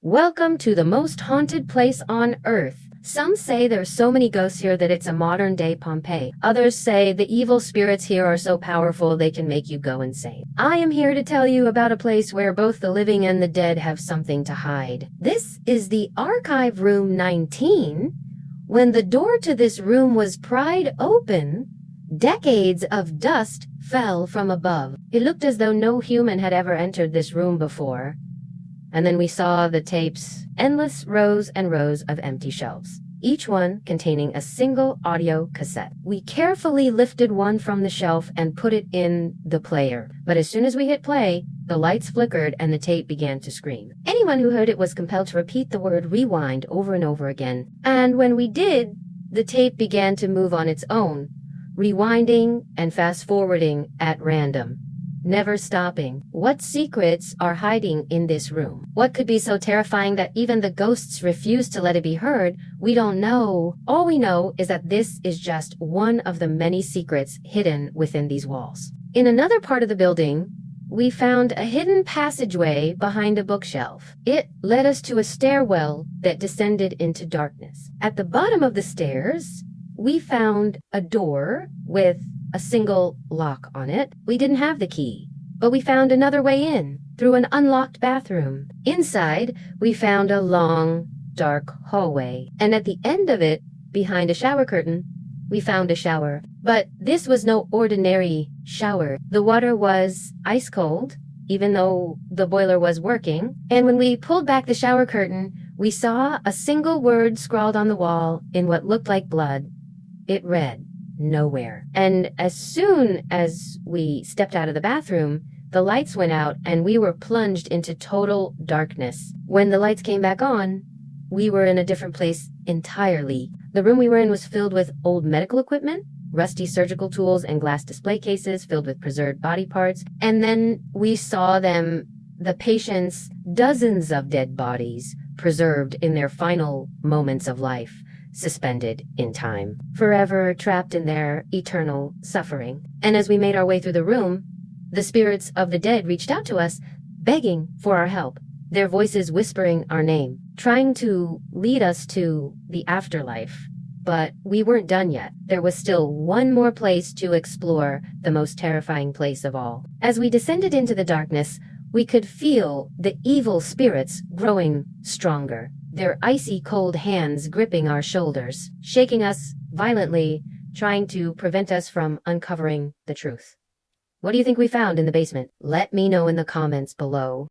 Welcome to the most haunted place on Earth. Some say there's so many ghosts here that it's a modern-day Pompeii. Others say the evil spirits here are so powerful they can make you go insane. I am here to tell you about a place where both the living and the dead have something to hide. This is the Archive Room 19. When the door to this room was pried open, decades of dust fell from above. It looked as though no human had ever entered this room before. And then we saw the tapes, endless rows and rows of empty shelves, each one containing a single audio cassette. We carefully lifted one from the shelf and put it in the player. But as soon as we hit play, the lights flickered and the tape began to scream. Anyone who heard it was compelled to repeat the word rewind over and over again. And when we did, the tape began to move on its own, rewinding and fast-forwarding at random, never stopping. What secrets are hiding in this room? What could be so terrifying that even the ghosts refuse to let it be heard? We don't know. All we know is that this is just one of the many secrets hidden within these walls. In another part of the building, we found a hidden passageway behind a bookshelf. It led us to a stairwell that descended into darkness. At the bottom of the stairs, we found a door with a single lock on it. We didn't have the key, but we found another way in through an unlocked bathroom. Inside, we found a long, dark hallway, and at the end of it, behind a shower curtain, we found a shower. But this was no ordinary shower. The water was ice cold, even though the boiler was working, and when we pulled back the shower curtain, we saw a single word scrawled on the wall in what looked like blood. It read, "Nowhere." And as soon as we stepped out of the bathroom, the lights went out and we were plunged into total darkness. When the lights came back on, we were in a different place entirely. The room we were in was filled with old medical equipment, rusty surgical tools, and glass display cases filled with preserved body parts. And then we saw the patients, dozens of dead bodies preserved in their final moments of life, suspended in time, forever trapped in their eternal suffering. And as we made our way through the room, the spirits of the dead reached out to us, begging for our help, their voices whispering our name, trying to lead us to the afterlife. But we weren't done yet. There was still one more place to explore, the most terrifying place of all. As we descended into the darkness, we could feel the evil spirits growing stronger, their icy cold hands gripping our shoulders, shaking us violently, trying to prevent us from uncovering the truth. What do you think we found in the basement? Let me know in the comments below.